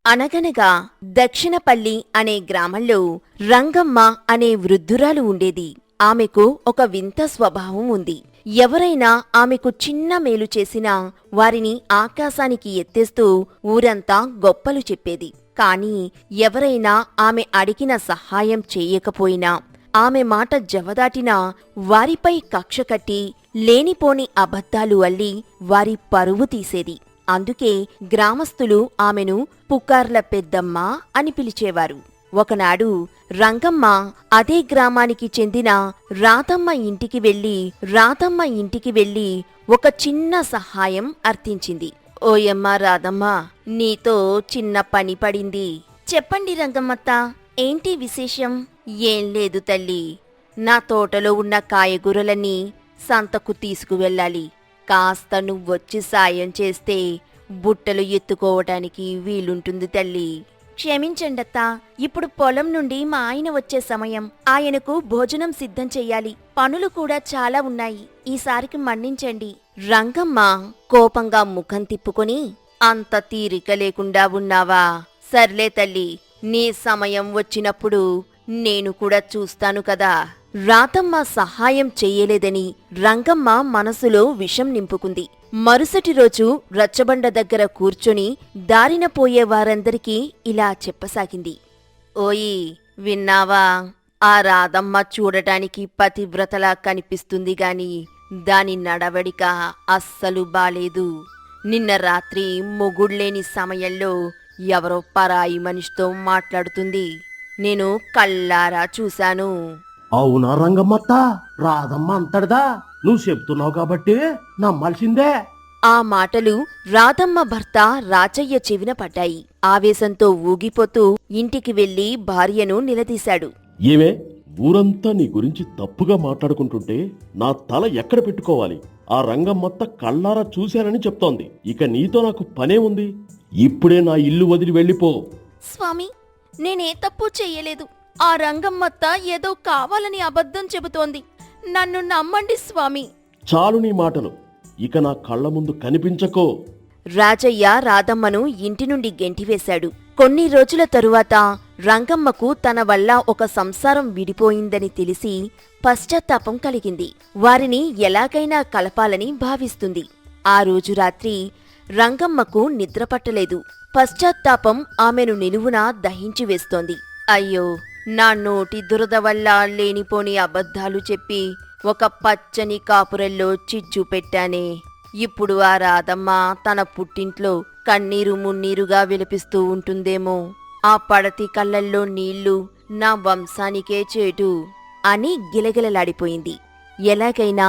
అనగనగా దక్షిణపల్లి అనే గ్రామంలో రంగమ్మ అనే వృద్ధురాలు ఉండేది. ఆమెకు ఒక వింత స్వభావం ఉంది. ఎవరైనా ఆమెకు చిన్న మేలు చేసినా వారిని ఆకాశానికి ఎత్తేస్తూ ఊరంతా గొప్పలు చెప్పేది. కాని ఎవరైనా ఆమె అడిగిన సహాయం చేయకపోయినా, ఆమె మాట జవదాటినా వారిపై కక్ష కట్టి లేనిపోని అబద్ధాలు అల్లి వారి పరువు తీసేది. అందుకే గ్రామస్తులు ఆమెను పుకార్ల పెద్దమ్మ అని పిలిచేవారు. ఒకనాడు రంగమ్మ అదే గ్రామానికి చెందిన రాధమ్మ ఇంటికి వెళ్లి ఒక చిన్న సహాయం అర్థించింది. ఓయమ్మ రాధమ్మ, నీతో చిన్న పని పడింది. చెప్పండి రంగమ్మత్త, ఏంటి విశేషం? ఏం లేదు తల్లి, నా తోటలో ఉన్న కాయగూరలన్నీ సంతకు తీసుకువెళ్ళాలి. కాస్త నువ్వొచ్చి సాయం చేస్తే బుట్టలు ఎత్తుకోవటానికి వీలుంటుంది తల్లి. క్షమించండత్తా, ఇప్పుడు పొలం నుండి మా ఆయన వచ్చే సమయం. ఆయనకు భోజనం సిద్ధం చెయ్యాలి. పనులు కూడా చాలా ఉన్నాయి. ఈసారికి మన్నించండి. రంగమ్మ కోపంగా ముఖం తిప్పుకొని, అంత తీరిక లేకుండా ఉన్నావా? సర్లే తల్లి, నీ సమయం వచ్చినప్పుడు నేను కూడా చూస్తాను కదా. రాధమ్మ సహాయం చెయ్యలేదని రంగమ్మ మనసులో విషం నింపుకుంది. మరుసటి రోజు రచ్చబండ దగ్గర కూర్చొని దారిన పోయేవారందరికీ ఇలా చెప్పసాగింది. ఓయి, విన్నావా? ఆ రాధమ్మ చూడటానికి పతివ్రతలా కనిపిస్తుంది గాని దాని నడవడిక అస్సలు బాలేదు. నిన్న రాత్రి మొగుళ్లేని సమయంలో ఎవరో పరాయి మనిషితో మాట్లాడుతుంది. నేను కళ్ళారా చూశాను. అవునా రంగమ్మత్త? రాధమ్మ అంతటిదా? నువ్వు చెప్తున్నావు కాబట్టి నమ్మాల్సిందే. ఆ మాటలు రాధమ్మ భర్త రాజయ్య చెవిన పడ్డాయి. ఆవేశంతో ఊగిపోతూ ఇంటికి వెళ్లి భార్యను నిలదీశాడు. ఏమే, ఊరంతా నీ గురించి తప్పుగా మాట్లాడుకుంటుంటే నా తల ఎక్కడ పెట్టుకోవాలి? ఆ రంగమ్మత్త కళ్ళారా చూశానని చెప్తోంది. ఇక నీతో నాకు పనే ఉంది. ఇప్పుడే నా ఇల్లు వదిలి వెళ్ళిపో. స్వామి, నేనే తప్పు చెయ్యలేదు. ఆ రంగమ్మత్త ఏదో కావాలని అబద్ధం చెబుతోంది. నన్ను నమ్మండి స్వామి. చాలు నీ మాటలు, ఇక నా కళ్ళ ముందు కనిపించకో. రాజయ్య రాధమ్మను ఇంటి నుండి గెంటివేశాడు. కొన్ని రోజుల తరువాత రంగమ్మకు తన వల్ల ఒక సంసారం విడిపోయిందని తెలిసి పశ్చాత్తాపం కలిగింది. వారిని ఎలాగైనా కలపాలని భావిస్తుంది. ఆ రోజు రాత్రి రంగమ్మకు నిద్రపట్టలేదు. పశ్చాత్తాపం ఆమెను నిలువునా దహించివేస్తోంది. అయ్యో, నా నోటి దురద వల్ల లేనిపోని అబద్ధాలు చెప్పి ఒక పచ్చని కాపురల్లో చిచ్చు పెట్టానే. ఇప్పుడు ఆ రాధమ్మ తన పుట్టింట్లో కన్నీరు మున్నీరుగా విలపిస్తూ ఉంటుందేమో. ఆ పడతి కళ్ళల్లో నీళ్లు నా వంశానికే చేటు అని గిలగిలలాడిపోయింది. ఎలాగైనా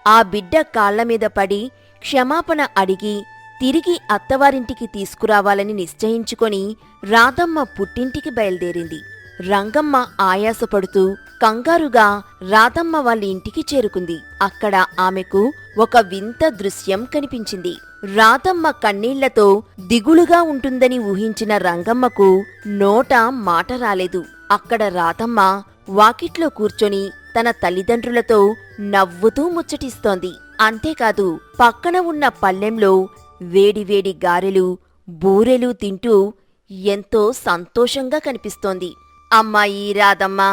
ఆ బిడ్డ కాళ్లమీద పడి క్షమాపణ అడిగి తిరిగి అత్తవారింటికి తీసుకురావాలని నిశ్చయించుకొని రాధమ్మ పుట్టింటికి బయలుదేరింది. రంగమ్మ ఆయాసపడుతూ కంగారుగా రాధమ్మ వాళ్ళ ఇంటికి చేరుకుంది. అక్కడ ఆమెకు ఒక వింత దృశ్యం కనిపించింది. రాధమ్మ కన్నీళ్లతో దిగులుగా ఉంటుందని ఊహించిన రంగమ్మకు నోట మాట రాలేదు. అక్కడ రాధమ్మ వాకిట్లో కూర్చొని తన తల్లిదండ్రులతో నవ్వుతూ ముచ్చటిస్తోంది. అంతేకాదు, పక్కన ఉన్న పల్లెంలో వేడివేడి గారెలు, బూరెలు తింటూ ఎంతో సంతోషంగా కనిపిస్తోంది. అమ్మాయి రాధమ్మా,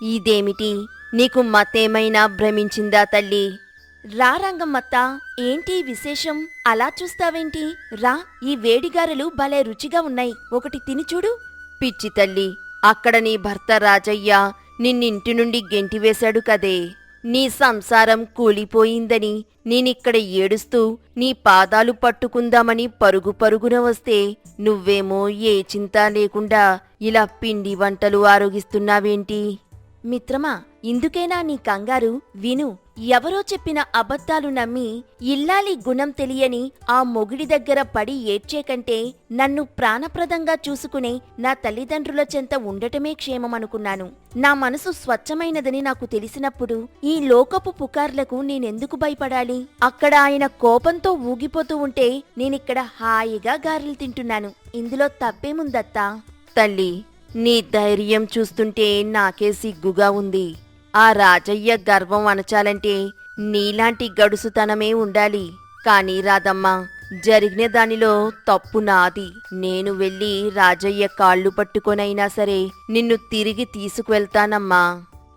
ఇదేమిటి? నీకు మతేమైనా భ్రమించిందా తల్లి? రా రంగమ్మత్త, ఏంటి విశేషం? అలా చూస్తావేంటి? రా, ఈ వేడిగారెలు భలే రుచిగా ఉన్నాయి. ఒకటి తిని చూడు. పిచ్చి తల్లి, అక్కడ నీ భర్త రాజయ్య నిన్నింటి నుండి గెంటివేశాడు కదే. నీ సంసారం కూలిపోయిందని నేనిక్కడ ఏడుస్తూ నీ పాదాలు పట్టుకుందామని పరుగు పరుగున వస్తే నువ్వేమో ఏ చింత లేకుండా ఇలా పిండి వంటలు ఆరోగిస్తున్నావేంటి? మిత్రమా, ఇందుకేనా నీ కంగారు? విను. ఎవరో చెప్పిన అబద్ధాలు నమ్మి ఇల్లాలి గుణం తెలియని ఆ మొగుడి దగ్గర పడి ఏడ్చే కంటే నన్ను ప్రాణప్రదంగా చూసుకునే నా తల్లిదండ్రుల చెంత ఉండటమే క్షేమమనుకున్నాను. నా మనసు స్వచ్ఛమైనదని నాకు తెలిసినప్పుడు ఈ లోకపు పుకార్లకు నేనెందుకు భయపడాలి? అక్కడ ఆయన కోపంతో ఊగిపోతూ ఉంటే నేనిక్కడ హాయిగా గారెలు తింటున్నాను. ఇందులో తప్పేముందత్తా? తల్లి, నీ ధైర్యం చూస్తుంటే నాకే సిగ్గుగా ఉంది. ఆ రాజయ్య గర్వం అణచాలంటే నీలాంటి గడుసుతనమే ఉండాలి. కాని రాధమ్మ, జరిగిన దానిలో తప్పు నాది. నేను వెళ్ళి రాజయ్య కాళ్ళు పట్టుకొనైనా సరే నిన్ను తిరిగి తీసుకువెళ్తానమ్మా.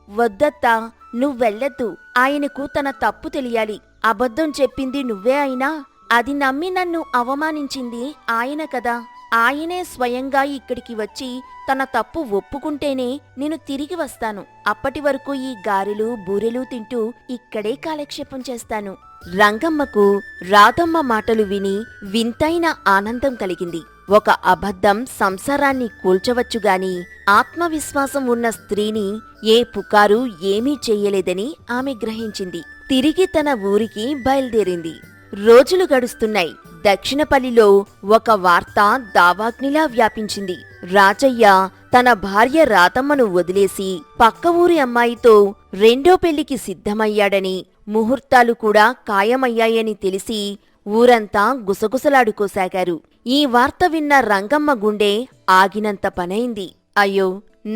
వద్దత్తా, నువ్వెళ్ళొద్దు. ఆయనకు తన తప్పు తెలియాలి. అబద్ధం చెప్పింది నువ్వే అయినా అది నమ్మి నన్ను అవమానించింది ఆయన కదా. ఆయనే స్వయంగా ఇక్కడికి వచ్చి తన తప్పు ఒప్పుకుంటేనే నేను తిరిగి వస్తాను. అప్పటి వరకు ఈ గారెలు బూరెలు తింటూ ఇక్కడే కాలక్షేపం చేస్తాను. రంగమ్మకు రాధమ్మ మాటలు విని వింతైన ఆనందం కలిగింది. ఒక అబద్ధం సంసారాన్ని కూల్చవచ్చుగాని ఆత్మవిశ్వాసం ఉన్న స్త్రీని ఏ పుకారు ఏమీ చెయ్యలేదని ఆమె గ్రహించింది. తిరిగి తన ఊరికి బయలుదేరింది. రోజులు గడుస్తున్నాయి. దక్షిణపల్లిలో ఒక వార్త దావాగ్నిలా వ్యాపించింది. రాజయ్య తన భార్య రాధమ్మను వదిలేసి పక్క ఊరి అమ్మాయితో రెండో పెళ్లికి సిద్ధమయ్యాడని, ముహూర్తాలు కూడా ఖాయమయ్యాయని తెలిసి ఊరంతా గుసగుసలాడుకోసాగారు. ఈ వార్త విన్న రంగమ్మ గుండె ఆగినంత పనైంది. అయ్యో,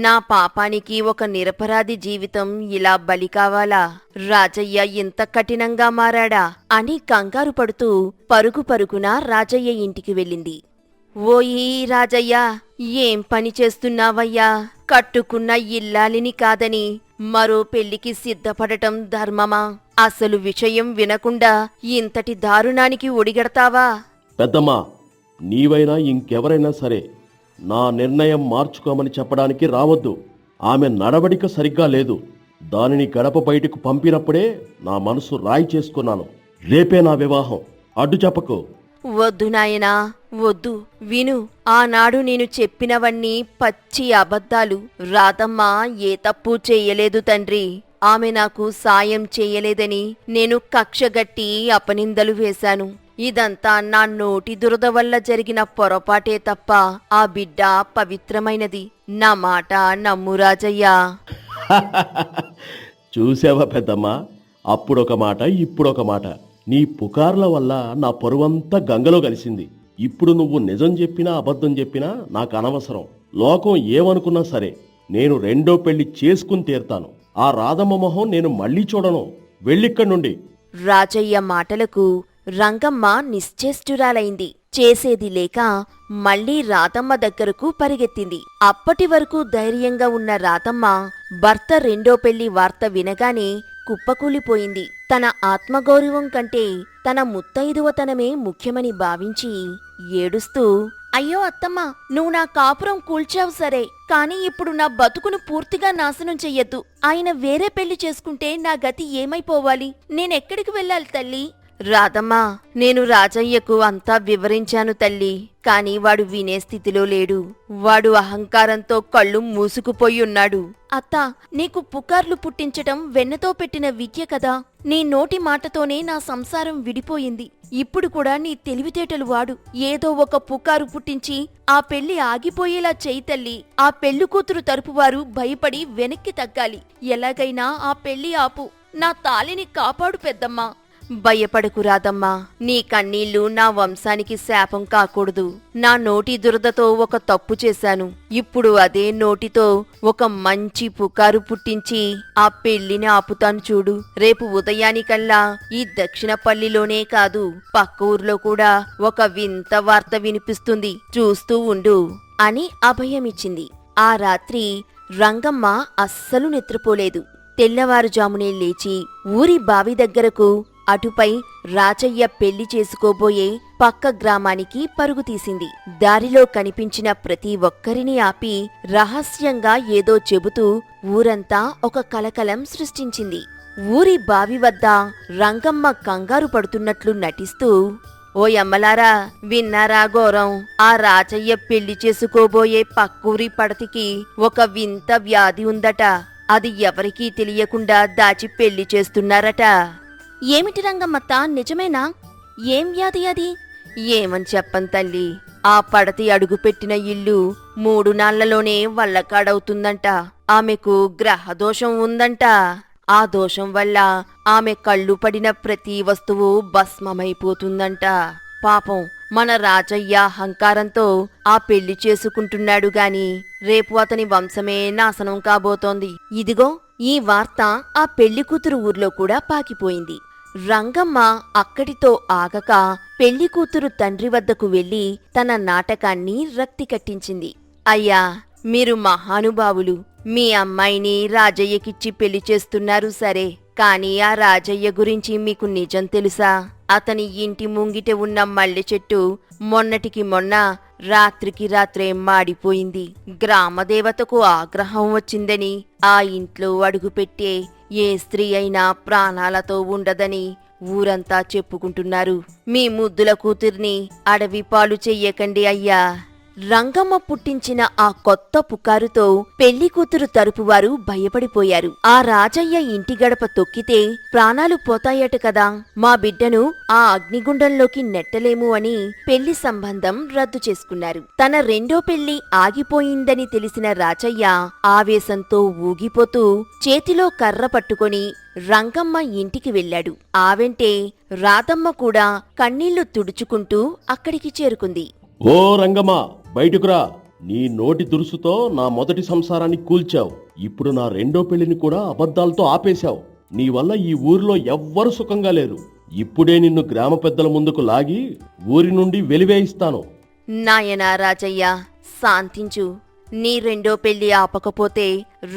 నా పాపానికి ఒక నిరపరాధి జీవితం ఇలా బలి కావాలా? రాజయ్య ఇంత కఠినంగా మారాడా అని కంగారు పడుతూ పరుగు పరుగున రాజయ్య ఇంటికి వెళ్ళింది. ఓయీ రాజయ్య, ఏం పని చేస్తున్నావయ్యా? కట్టుకున్న ఇల్లాలిని కాదని మరో పెళ్లికి సిద్ధపడటం ధర్మమా? అసలు విషయం వినకుండా ఇంతటి దారుణానికి ఒడిగడతావా? పెద్దమ్మా, నీవైనా ఇంకెవరైనా సరే నా నిర్ణయం మార్చుకోమని చెప్పడానికి రావద్దు. ఆమె నడవడిక సరిగ్గా లేదు. దానిని గడప బయటకు పంపినప్పుడే నా మనసు రాయి చేసుకున్నాను. రేపే నా వివాహం. అడ్డు చెప్పకు. వద్దు నాయనా, వద్దు. విను, ఆనాడు నేను చెప్పినవన్నీ పచ్చి అబద్ధాలు. రాధమ్మ ఏ తప్పు చెయ్యలేదు తండ్రి. ఆమె నాకు సాయం చెయ్యలేదని నేను కక్షగట్టి అపనిందలు వేశాను. ఇదంతా నా నోటి దురద వల్ల జరిగిన పొరపాటే తప్ప ఆ బిడ్డ పవిత్రమైనది. నా మాట నమ్ము రాజయ్యా. చూసావా పెద్దమ్మా, అప్పుడొక మాట ఇప్పుడొక మాట. నీ పుకార్ల వల్ల నా పరువంతా గంగలో కలిసింది. ఇప్పుడు నువ్వు నిజం చెప్పినా అబద్ధం చెప్పినా నాకు అనవసరం. లోకం ఏమనుకున్నా సరే నేను రెండో పెళ్లి చేసుకుని తీరుతాను. ఆ రాధమ్మ మొహం నేను మళ్ళీ చూడను. వెళ్ళిక్కడి నుండి. రాజయ్య మాటలకు రంగమ్మ నిశ్చేష్టురాలైంది. చేసేది లేక మళ్లీ రాధమ్మ దగ్గరకు పరిగెత్తింది. అప్పటి వరకు ధైర్యంగా ఉన్న రాధమ్మ భర్త రెండో పెళ్లి వార్త వినగానే కుప్పకూలిపోయింది. తన ఆత్మగౌరవం కంటే తన ముత్తైదువతనమే ముఖ్యమని భావించి ఏడుస్తూ, అయ్యో అత్తమ్మా, నువ్వు నా కాపురం కూల్చావు సరే, కాని ఇప్పుడు నా బతుకును పూర్తిగా నాశనం చెయ్యొద్దు. ఆయన వేరే పెళ్లి చేసుకుంటే నా గతి ఏమైపోవాలి? నేనెక్కడికి వెళ్ళాలి తల్లి? రాధమ్మా, నేను రాజయ్యకు అంతా వివరించాను తల్లి. కాని వాడు వినే స్థితిలో లేడు. వాడు అహంకారంతో కళ్ళు మూసుకుపోయున్నాడు. అత్తా, నీకు పుకార్లు పుట్టించటం వెన్నతో పెట్టిన విద్య కదా. నీ నోటి మాటతోనే నా సంసారం విడిపోయింది. ఇప్పుడు కూడా నీ తెలివితేటలు వాడు. ఏదో ఒక పుకారు పుట్టించి ఆ పెళ్లి ఆగిపోయేలా చెయ్యి తల్లి. ఆ పెళ్లి కూతురు తరపువారు భయపడి వెనక్కి తగ్గాలి. ఎలాగైనా ఆ పెళ్లి ఆపు. నా తాళిని కాపాడు పెద్దమ్మా. భయపడకు రాధమ్మా, నీ కన్నీళ్లు నా వంశానికి శాపం కాకూడదు. నా నోటి దురదతో ఒక తప్పు చేశాను. ఇప్పుడు అదే నోటితో ఒక మంచి పుకారు పుట్టించి ఆ పెళ్లిని ఆపుతాను చూడు. రేపు ఉదయానికల్లా ఈ దక్షిణపల్లిలోనే కాదు, పక్క ఊర్లో కూడా ఒక వింత వార్త వినిపిస్తుంది. చూస్తూ ఉండు అని అభయమిచ్చింది. ఆ రాత్రి రంగమ్మ అస్సలు నిద్రపోలేదు. తెల్లవారుజామునే లేచి ఊరి బావి దగ్గరకు, అటుపై రాజయ్య పెళ్లి చేసుకోబోయే పక్క గ్రామానికి పరుగు తీసింది. దారిలో కనిపించిన ప్రతి ఒక్కరిని ఆపి రహస్యంగా ఏదో చెబుతూ ఊరంతా ఒక కలకలం సృష్టించింది. ఊరి బావి వద్ద రంగమ్మ కంగారు పడుతున్నట్లు నటిస్తూ, ఓయమ్మలారా, విన్నారా ఘోరం? ఆ రాజయ్య పెళ్లి చేసుకోబోయే పక్కూరి పడతికి ఒక వింత వ్యాధి ఉందట. అది ఎవరికీ తెలియకుండా దాచి పెళ్లి చేస్తున్నారట. ఏమిటి రంగమ్మత్త, నిజమేనా? ఏం వ్యాధి అది? ఏమని చెప్పను తల్లి. ఆ పడతి అడుగుపెట్టిన ఇల్లు 3 నాళ్లలోనే వల్లకాడవుతుందంట. ఆమెకు గ్రహదోషం ఉందంట. ఆ దోషం వల్ల ఆమె కళ్ళు పడిన ప్రతి వస్తువు భస్మమైపోతుందంట. పాపం మన రాజయ్య అహంకారంతో ఆ పెళ్లి చేసుకుంటున్నాడు గాని రేపు అతని వంశమే నాశనం కాబోతోంది. ఇదిగో ఈ వార్త ఆ పెళ్లి కూతురు ఊర్లో కూడా పాకిపోయింది. రంగమ్మ అక్కడితో ఆగక పెళ్లికూతురు తండ్రి వద్దకు వెళ్లి తన నాటకాన్ని రక్తి కట్టించింది. అయ్యా, మీరు మహానుభావులు. మీ అమ్మాయిని రాజయ్యకిచ్చి పెళ్లి చేస్తున్నారు సరే, కాని ఆ రాజయ్య గురించి మీకు నిజం తెలుసా? అతని ఇంటి ముంగిట ఉన్న మల్లె చెట్టు మొన్నటికి మొన్న రాత్రికి రాత్రే మాడిపోయింది. గ్రామదేవతకు ఆగ్రహం వచ్చిందని ఆ ఇంట్లో అడుగుపెట్టే ఏ స్త్రీ అయినా ప్రాణాలతో ఉండదని ఊరంతా చెప్పుకుంటున్నారు. మీ ముద్దుల కూతుర్ని అడవి పాలు చెయ్యకండి అయ్యా. రంగమ్మ పుట్టించిన ఆ కొత్త పుకారుతో పెళ్లికూతురు తరపువారు భయపడిపోయారు. ఆ రాజయ్య ఇంటి గడప తొక్కితే ప్రాణాలు పోతాయట కదా, మా బిడ్డను ఆ అగ్నిగుండంలోకి నెట్టలేము అని పెళ్లి సంబంధం రద్దు చేసుకున్నారు. తన రెండో పెళ్లి ఆగిపోయిందని తెలిసిన రాజయ్య ఆవేశంతో ఊగిపోతూ చేతిలో కర్ర పట్టుకొని రంగమ్మ ఇంటికి వెళ్లాడు. ఆవెంటే రాధమ్మ కూడా కన్నీళ్లు తుడుచుకుంటూ అక్కడికి చేరుకుంది. ఓ రంగమ్మా, బయటకురా. నీ నోటి దురుసుతో నా మొదటి సంసారాన్ని కూల్చావు. ఇప్పుడు నా రెండో పెళ్లిని కూడా అబద్ధాలతో ఆపేశావు. నీ వల్ల ఈ ఊరిలో ఎవ్వరు సుఖంగా లేరు. ఇప్పుడే నిన్ను గ్రామ పెద్దల ముందుకు లాగి ఊరి నుండి వెలివేయిస్తాను. నాయనా రాజయ్య, శాంతించు. నీ రెండో పెళ్లి ఆపకపోతే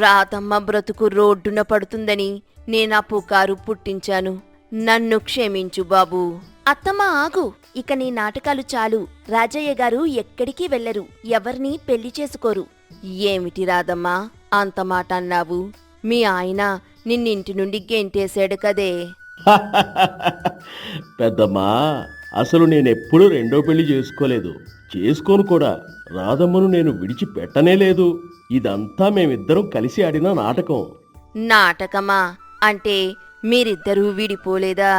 రాధమ్మ బ్రతుకు రోడ్డున పడుతుందని నేనా పుకారు పుట్టించాను. నన్ను క్షమించు బాబూ. అత్తమ్మ ఆగు, ఇక నీ నాటకాలు చాలు. రాజయ్య గారు ఎక్కడికి వెళ్లరు, ఎవర్నీ పెళ్లి చేసుకోరు. ఏమిటి రాధమ్మా అంత మాట అన్నావు? మీ ఆయన నిన్నింటి నుండి గెంటేశాడు కదే. పెద్దమ్మా, అసలు నేనెప్పుడు రెండో పెళ్లి చేసుకోలేదు, చేసుకోను కూడా. రాధమ్మను నేను విడిచిపెట్టనే లేదు. ఇదంతా మేమిద్దరం కలిసి ఆడిన నాటకం. నాటకమా? అంటే మీరిద్దరూ విడిపోలేదా?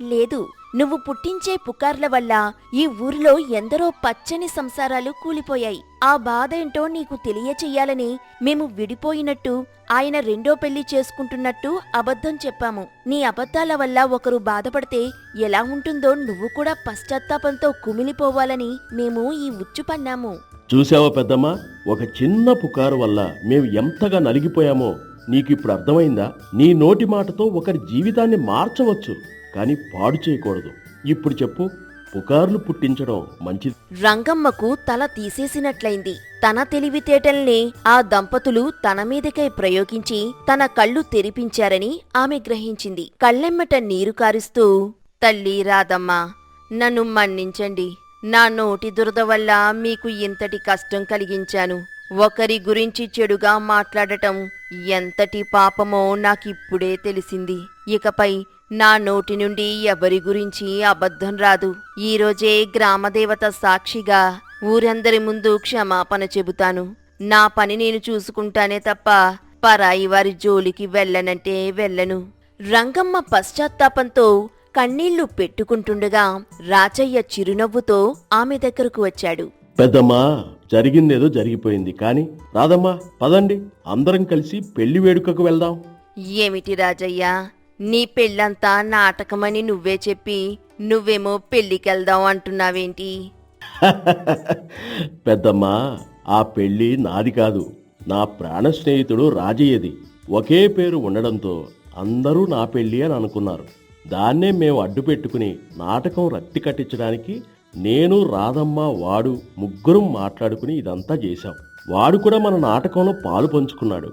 లేదు, నువ్వు పుట్టించే పుకార్ల వల్ల ఈ ఊరిలో ఎందరో పచ్చని సంసారాలు కూలిపోయాయి. ఆ బాధేంటో నీకు తెలియచెయ్యాలని మేము విడిపోయినట్టు, ఆయన రెండో పెళ్లి చేసుకుంటున్నట్టు అబద్ధం చెప్పాము. నీ అబద్ధాల వల్ల ఒకరు బాధపడితే ఎలా ఉంటుందో నువ్వు కూడా పశ్చాత్తాపంతో కుమిలిపోవాలని మేము ఈ ఉచ్చు పన్నాము. చూసావా పెద్దమ్మా, ఒక చిన్న పుకారు వల్ల మేము ఎంతగా నలిగిపోయామో నీకిప్పుడు అర్థమైందా? నీ నోటి మాటతో ఒకరి జీవితాన్ని మార్చవచ్చు, కానీ పాడు చేయకూడదు. ఇప్పుడు చెప్పు, పుకార్లు పుట్టించడం మంచిది? రంగమ్మకు తల తీసేసినట్లయింది. తన తెలివితేటల్ని ఆ దంపతులు తన మీదకై ప్రయోగించి తన కళ్ళు తెరిపించారని ఆమె గ్రహించింది. కళ్ళెమ్మట నీరు కారుస్తూ, తల్లి రాధమ్మ, నన్ను మన్నించండి. నా నోటి దురద వల్ల మీకు ఇంతటి కష్టం కలిగించాను. ఒకరి గురించి చెడుగా మాట్లాడటం ఎంతటి పాపమో నాకిప్పుడే తెలిసింది. ఇకపై నా నోటి నుండి ఎవరి గురించి అబద్ధం రాదు. ఈరోజే గ్రామదేవత సాక్షిగా ఊరందరి ముందు క్షమాపణ చెబుతాను. నా పని నేను చూసుకుంటానే తప్ప పరాయి వారి జోలికి వెళ్ళనంటే వెళ్ళను. రంగమ్మ పశ్చాత్తాపంతో కన్నీళ్లు పెట్టుకుంటుండగా రాజయ్య చిరునవ్వుతో ఆమె దగ్గరకు వచ్చాడు. పెద్దమ్మా, జరిగిందేదో జరిగిపోయింది, కాని రాదమ్మా, పదండి, అందరం కలిసి పెళ్లి వేడుకకు వెళ్దాం. ఏమిటి రాజయ్య, నీ పెళ్ళంతా నాటకమని నువ్వే చెప్పి నువ్వేమో పెళ్లికెళ్దాం అంటున్నావేంటి? పెద్దమ్మా, ఆ పెళ్లి నాది కాదు, నా ప్రాణ స్నేహితుడు రాజయ్యది. ఒకే పేరు ఉండడంతో అందరూ నా పెళ్లి అని అనుకున్నారు. దాన్నే మేము అడ్డు పెట్టుకుని నాటకం రక్తి కట్టించడానికి నేను, రాధమ్మ, వాడు ముగ్గురం మాట్లాడుకుని ఇదంతా చేశాం. వాడు కూడా మన నాటకంలో పాలు పంచుకున్నాడు.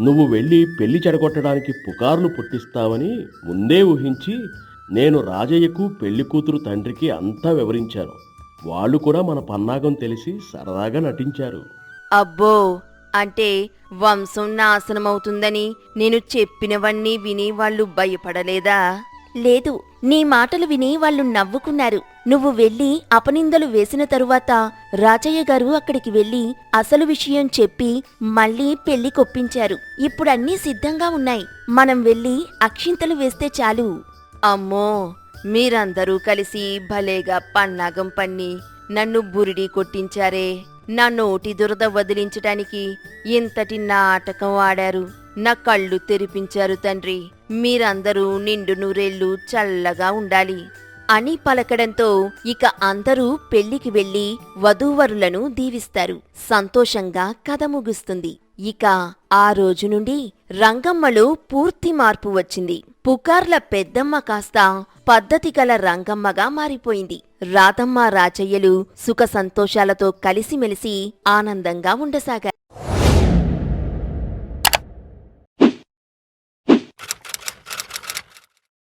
నువ్వు వెళ్ళి పెళ్లి చెడగొట్టడానికి పుకార్లు పుట్టిస్తావని ముందే ఊహించి నేను రాజయ్యకు పెళ్లి కూతురు తండ్రికి అంతా వివరించాను. వాళ్ళు కూడా మన పన్నాగం తెలిసి సరదాగా నటించారు. అబ్బో, అంటే వంశం నాశనమవుతుందని నేను చెప్పినవన్నీ విని వాళ్ళు భయపడలేదా? లేదు, నీ మాటలు విని వాళ్ళు నవ్వుకున్నారు. నువ్వు వెళ్ళి అపనిందలు వేసిన తరువాత రాజయ్య గారు అక్కడికి వెళ్ళి అసలు విషయం చెప్పి మళ్ళీ పెళ్లి కొప్పించారు. ఇప్పుడన్నీ సిద్ధంగా ఉన్నాయి. మనం వెళ్ళి అక్షింతలు వేస్తే చాలు. అమ్మో, మీరందరూ కలిసి భలేగా పన్నాగం పన్ని నన్ను బురిడి కొట్టించారే. నా నోటి దురద వదిలించటానికి ఇంతటి నాటకం ఆడారు. నా కళ్ళు తెరిపించారు తండ్రి. మీరందరూ నిండు నూరేళ్లు చల్లగా ఉండాలి అని పలకడంతో ఇక అందరూ పెళ్లికి వెళ్లి వధూవరులను దీవిస్తారు. సంతోషంగా కథ ముగుస్తుంది. ఇక ఆ రోజు నుండి రంగమ్మలో పూర్తి మార్పు వచ్చింది. పుకార్ల పెద్దమ్మ కాస్త పద్ధతిగల రంగమ్మగా మారిపోయింది. రాధమ్మ రాజయ్యలు సుఖ సంతోషాలతో కలిసిమెలిసి ఆనందంగా ఉండసాగారు.